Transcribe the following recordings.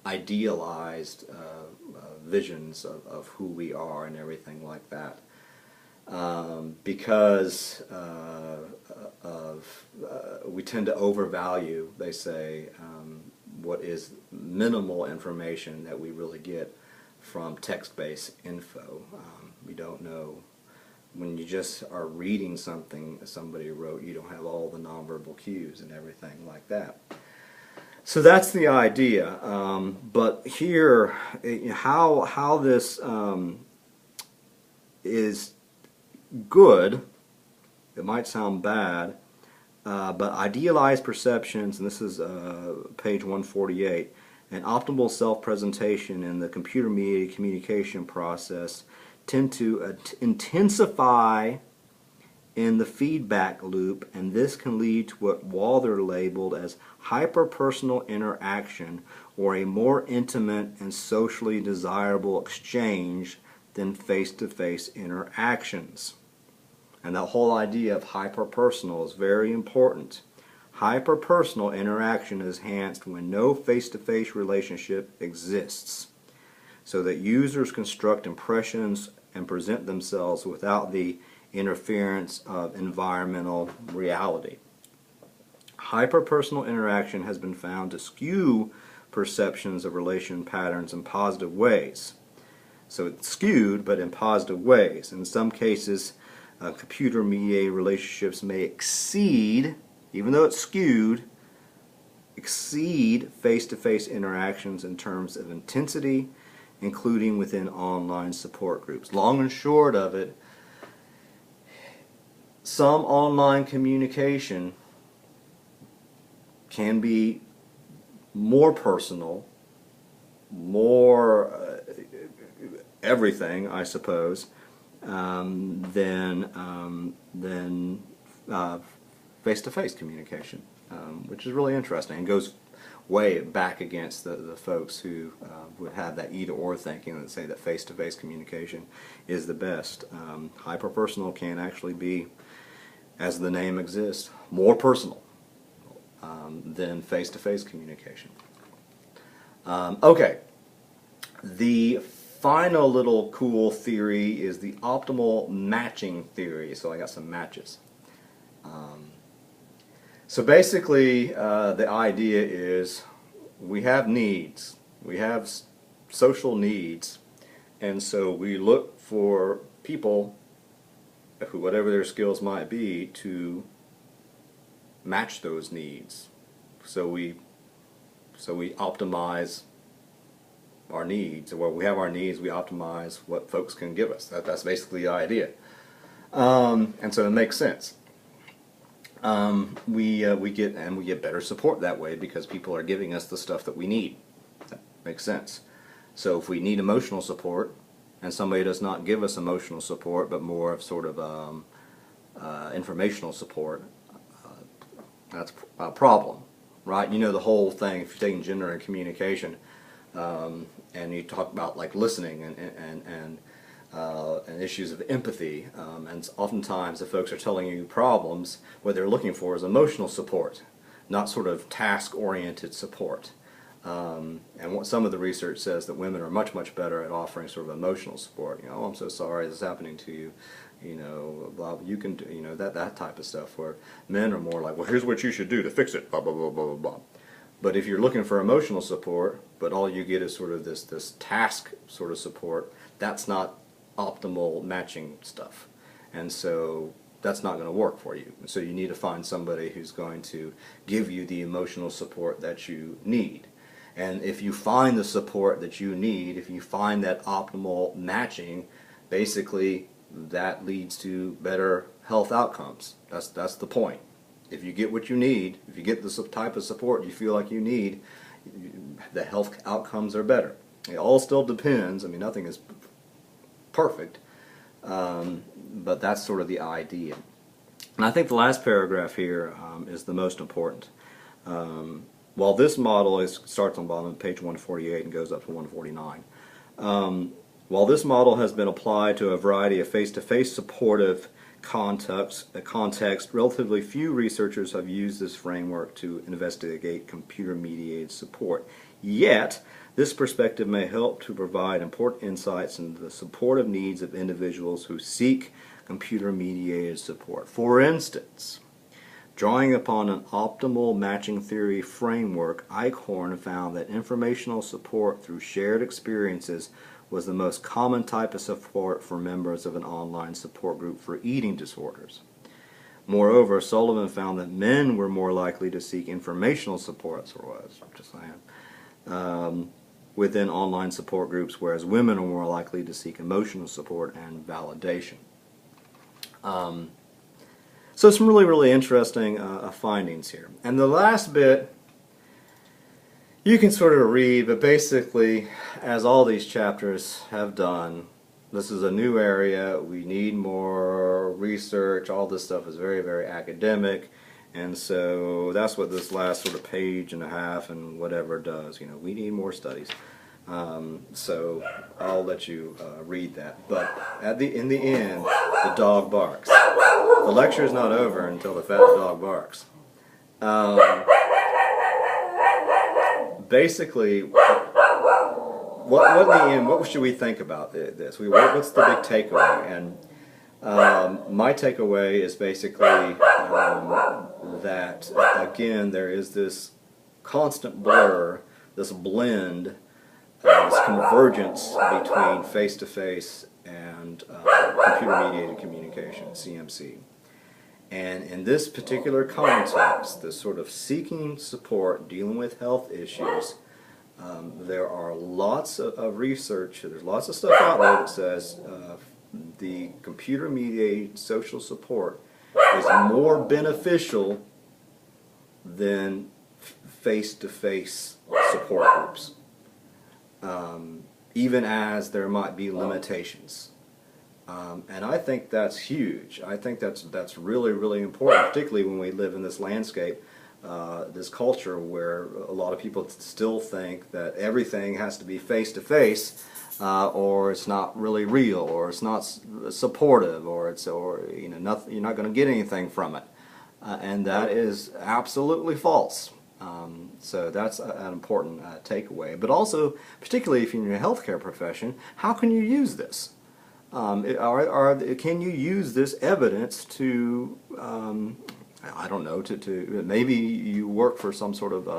idealized visions of who we are and everything like that. Because we tend to overvalue, they say, what is minimal information that we really get from text-based info. We don't know. When you just are reading something somebody wrote, you don't have all the nonverbal cues and everything like that. So that's the idea. But here, how this is good, it might sound bad, but idealized perceptions, and this is page 148, and optimal self-presentation in the computer-mediated communication process tend to intensify in the feedback loop, and this can lead to what Walther labeled as hyper-personal interaction, or a more intimate and socially desirable exchange than face-to-face interactions. And that whole idea of hyper-personal is very important. Hyper-personal interaction is enhanced when no face-to-face relationship exists, so that users construct impressions and present themselves without the interference of environmental reality. Hyper-personal interaction has been found to skew perceptions of relation patterns in positive ways. So it's skewed, but in positive ways. In some cases, computer-mediated relationships may exceed, even though it's skewed, exceed face-to-face interactions in terms of intensity, including within online support groups. Long and short of it, some online communication can be more personal, more everything, I suppose, than face-to-face communication, which is really interesting and goes way back against the folks who would have that either-or thinking that say that face-to-face communication is the best. Hyper-personal can actually be, as the name exists, more personal than face-to-face communication. Okay, the final little cool theory is the optimal matching theory. So I got some matches. So basically, the idea is we have needs. We have social needs, and so we look for people, who, whatever their skills might be, to match those needs. So we optimize our needs. Or we have our needs, we optimize what folks can give us. That's basically the idea. And so it makes sense. We get better support that way because people are giving us the stuff that we need. That makes sense. So if we need emotional support and somebody does not give us emotional support but more of sort of informational support, that's a problem, right? You know the whole thing, if you're taking gender and communication, and you talk about like listening and issues of empathy, and oftentimes the folks are telling you problems, what they're looking for is emotional support, not sort of task-oriented support. And what some of the research says that women are much better at offering sort of emotional support. You know, oh, I'm so sorry this is happening to you. You know, blah, you can do, you know, that type of stuff. Where men are more like, well, here's what you should do to fix it. Blah blah blah blah blah. But if you're looking for emotional support, but all you get is sort of this task sort of support, that's not optimal matching stuff, and so that's not going to work for you. So you need to find somebody who's going to give you the emotional support that you need. And if you find the support that you need, if you find that optimal matching, basically that leads to better health outcomes. That's the point. If you get what you need, if you get the type of support you feel like you need, the health outcomes are better. It all still depends. I mean, nothing is perfect, but that's sort of the idea. And I think the last paragraph here is the most important. While this model starts on bottom page 148 and goes up to 149, while this model has been applied to a variety of face-to-face supportive context, relatively few researchers have used this framework to investigate computer-mediated support. Yet, This perspective may help to provide important insights into the supportive needs of individuals who seek computer-mediated support. For instance, drawing upon an optimal matching theory framework, Eichhorn found that informational support through shared experiences was the most common type of support for members of an online support group for eating disorders. Moreover, Sullivan found that men were more likely to seek informational support, within online support groups, whereas women are more likely to seek emotional support and validation. So some really, really interesting findings here. And the last bit you can sort of read, but basically, as all these chapters have done, this is a new area. We need more research. All this stuff is very, very academic. And so that's what this last sort of page and a half and whatever does. You know, we need more studies. So I'll let you read that. But in the end, the dog barks. The lecture is not over until the fat dog barks. Basically, what in the end, what should we think about this? What's the big takeaway? And my takeaway is basically that, again, there is this constant blur, this blend, this convergence between face-to-face and computer-mediated communication, CMC. And in this particular context, this sort of seeking support, dealing with health issues, there are lots of research, there's lots of stuff out there that says the computer-mediated social support is more beneficial than face-to-face support groups, even as there might be limitations. And I think that's huge. I think that's really, really important, particularly when we live in this landscape, this culture where a lot of people still think that everything has to be face-to-face, or it's not really real, or it's not supportive, or you know, you're not going to get anything from it, and that is absolutely false. So that's an important takeaway. But also, particularly if you're in your healthcare profession, how can you use this? Can you use this evidence to, I don't know, to maybe you work for some sort of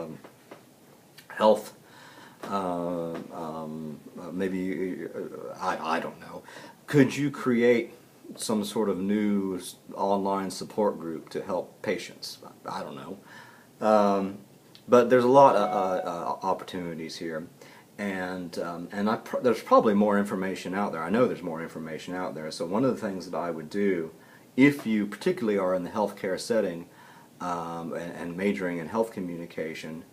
health, maybe, I don't know. Could you create some sort of new online support group to help patients? I don't know. But there's a lot of opportunities here. And there's probably more information out there. I know there's more information out there. So one of the things that I would do, if you particularly are in the healthcare setting and majoring in health communication,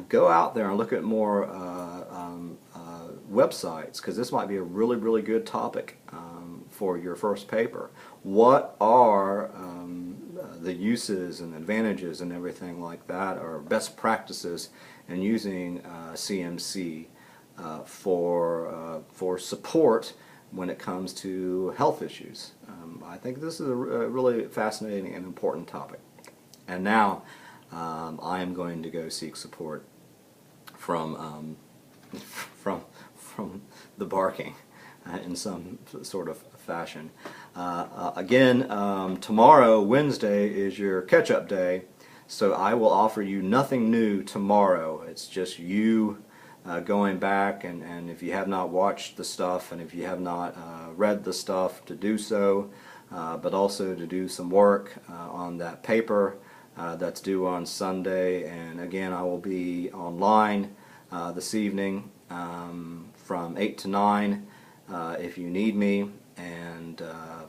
go out there and look at more websites, because this might be a really, really good topic for your first paper. What are the uses and advantages and everything like that, or best practices in using CMC for support when it comes to health issues? I think this is a really fascinating and important topic. And now I am going to go seek support from the barking in some sort of fashion. Again, tomorrow, Wednesday, is your catch-up day. So I will offer you nothing new tomorrow. It's just you going back, and if you have not watched the stuff, and if you have not read the stuff, to do so, but also to do some work on that paper that's due on Sunday. And again, I will be online this evening from 8 to 9 if you need me, and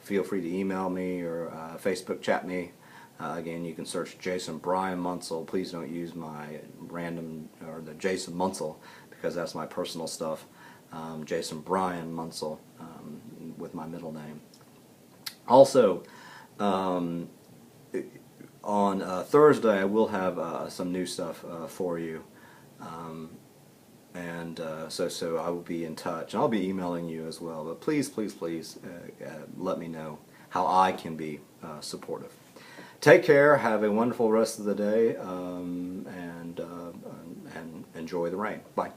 feel free to email me or Facebook chat me. Again, you can search Jason Brian Munsell. Please don't use my random, or the Jason Munsell, because that's my personal stuff. Jason Brian Munsell with my middle name. Also, on Thursday I will have some new stuff for you. So I will be in touch. I'll be emailing you as well. But please, please, please let me know how I can be supportive. Take care. Have a wonderful rest of the day, and enjoy the rain. Bye.